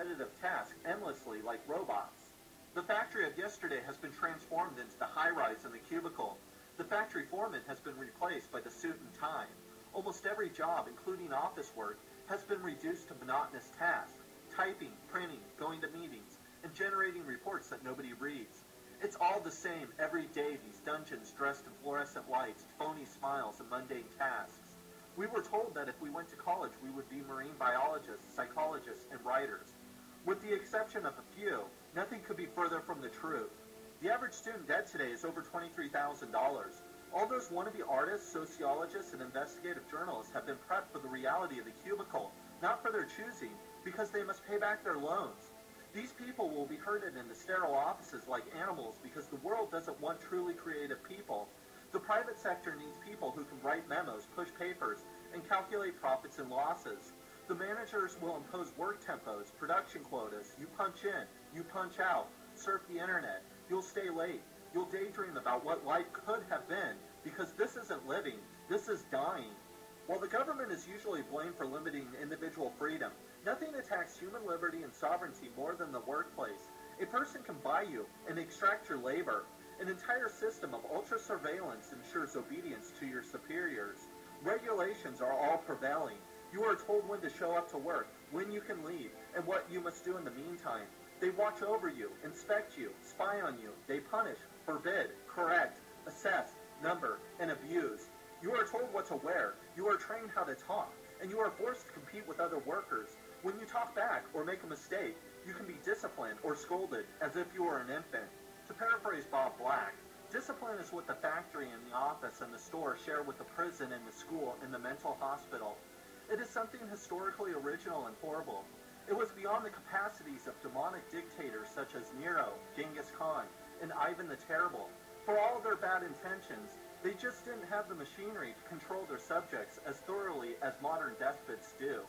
repetitive tasks endlessly like robots. The factory of yesterday has been transformed into the high-rise and the cubicle. The factory foreman has been replaced by the suit and tie. Almost every job, including office work, has been reduced to monotonous tasks: typing, printing, going to meetings, and generating reports that nobody reads. It's all the same every day, these dungeons dressed in fluorescent lights, phony smiles, and mundane tasks. We were told that if we went to college we would be marine biologists, psychologists, and writers. With the exception of a few, nothing could be further from the truth. The average student debt today is over $23,000. All those wannabe artists, sociologists, and investigative journalists have been prepped for the reality of the cubicle, not for their choosing, because they must pay back their loans. These people will be herded into sterile offices like animals because the world doesn't want truly creative people. The private sector needs people who can write memos, push papers, and calculate profits and losses. The managers will impose work tempos, production quotas. You punch in, you punch out, surf the internet. You'll stay late. You'll daydream about what life could have been, because this isn't living, this is dying. While the government is usually blamed for limiting individual freedom, nothing attacks human liberty and sovereignty more than the workplace. A person can buy you and extract your labor. An entire system of ultra-surveillance ensures obedience to your superiors. Regulations are all prevailing. You are told when to show up to work, when you can leave, and what you must do in the meantime. They watch over you, inspect you, spy on you. They punish, forbid, correct, assess, number, and abuse. You are told what to wear. You are trained how to talk, and you are forced to compete with other workers. When you talk back or make a mistake, you can be disciplined or scolded as if you were an infant. To paraphrase Bob Black, discipline is what the factory and the office and the store share with the prison and the school and the mental hospital. It is something historically original and horrible. It was beyond the capacities of demonic dictators such as Nero, Genghis Khan, and Ivan the Terrible. For all their bad intentions, they just didn't have the machinery to control their subjects as thoroughly as modern despots do.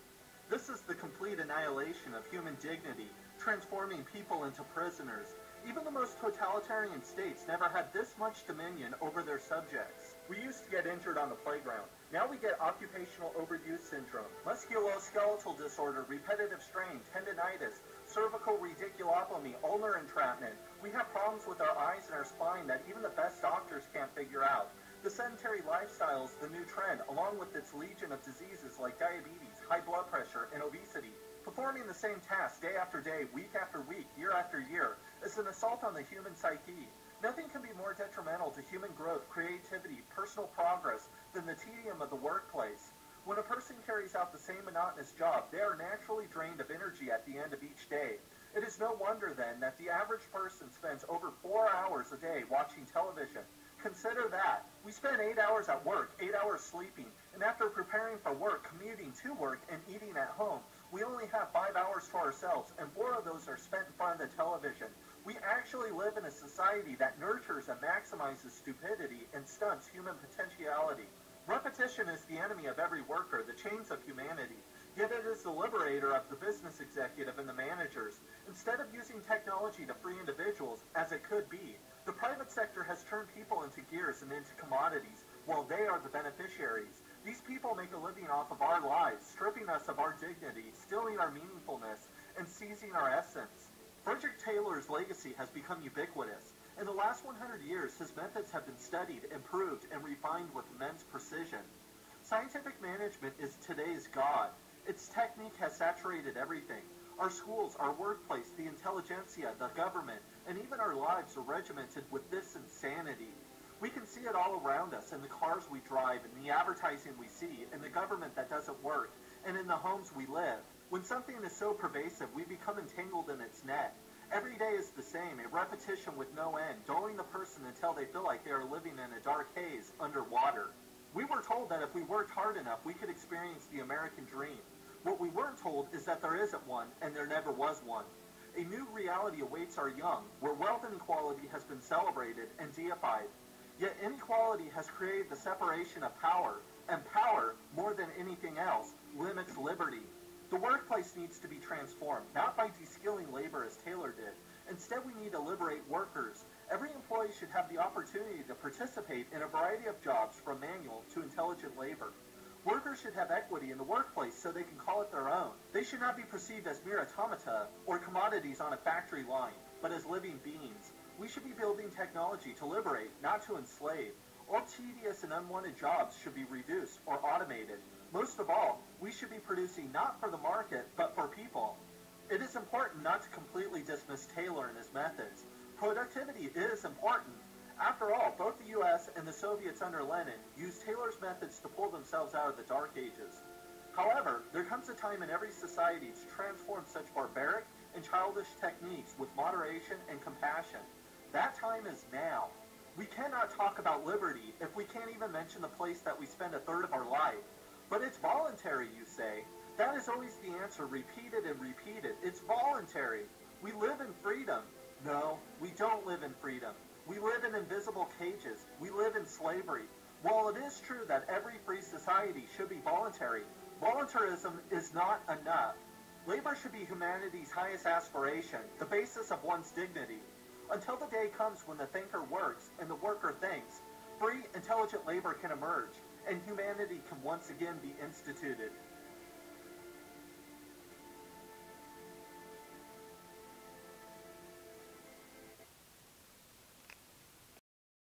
This is the complete annihilation of human dignity, transforming people into prisoners. Even the most totalitarian states never had this much dominion over their subjects. We used to get injured on the playground. Now we get occupational overuse syndrome, musculoskeletal disorder, repetitive strain, tendinitis, cervical radiculopathy, ulnar entrapment. We have problems with our eyes and our spine that even the best doctors can't figure out. The sedentary lifestyle is the new trend, along with its legion of diseases like diabetes, high blood pressure, and obesity. Performing the same task day after day, week after week, year after year, is an assault on the human psyche. Nothing can be more detrimental to human growth, creativity, personal progress than the tedium of the workplace. When a person carries out the same monotonous job, they are naturally drained of energy at the end of each day. It is no wonder, then, that the average person spends over 4 hours a day watching television. Consider that. We spend 8 hours at work, 8 hours sleeping, and after preparing for work, commuting to work, and eating at home, we only have 5 hours to ourselves, and 4 of those are spent in front of the television. We actually live in a society that nurtures and maximizes stupidity and stunts human potentiality. Repetition is the enemy of every worker, the chains of humanity. Yet it is the liberator of the business executive and the managers. Instead of using technology to free individuals, as it could be, the private sector has turned people into gears and into commodities, while they are the beneficiaries. These people make a living off of our lives, stripping us of our dignity, stealing our meaningfulness, and seizing our essence. Frederick Taylor's legacy has become ubiquitous. In the last 100 years, his methods have been studied, improved, and refined with immense precision. Scientific management is today's God. Its technique has saturated everything. Our schools, our workplace, the intelligentsia, the government, and even our lives are regimented with this insanity. We can see it all around us in the cars we drive, in the advertising we see, in the government that doesn't work, and in the homes we live. When something is so pervasive, we become entangled in its net. Every day is the same, a repetition with no end, dulling the person until they feel like they are living in a dark haze underwater. We were told that if we worked hard enough, we could experience the American dream. What we weren't told is that there isn't one, and there never was one. A new reality awaits our young, where wealth inequality has been celebrated and deified. Yet inequality has created the separation of power, and power, more than anything else, limits liberty. The workplace needs to be transformed, not by de-skilling labor as Taylor did. Instead, we need to liberate workers. Every employee should have the opportunity to participate in a variety of jobs from manual to intelligent labor. Workers should have equity in the workplace so they can call it their own. They should not be perceived as mere automata or commodities on a factory line, but as living beings. We should be building technology to liberate, not to enslave. All tedious and unwanted jobs should be reduced or automated. Most of all, we should be producing not for the market, but for people. It is important not to completely dismiss Taylor and his methods. Productivity is important. After all, both the U.S. and the Soviets under Lenin used Taylor's methods to pull themselves out of the Dark Ages. However, there comes a time in every society to transform such barbaric and childish techniques with moderation and compassion. That time is now. We cannot talk about liberty if we can't even mention the place that we spend a third of our life. But it's voluntary, you say. That is always the answer, repeated and repeated. It's voluntary. We live in freedom. No, we don't live in freedom. We live in invisible cages. We live in slavery. While it is true that every free society should be voluntary, voluntarism is not enough. Labor should be humanity's highest aspiration, the basis of one's dignity. Until the day comes when the thinker works and the worker thinks, free, intelligent labor can emerge, and humanity can once again be instituted.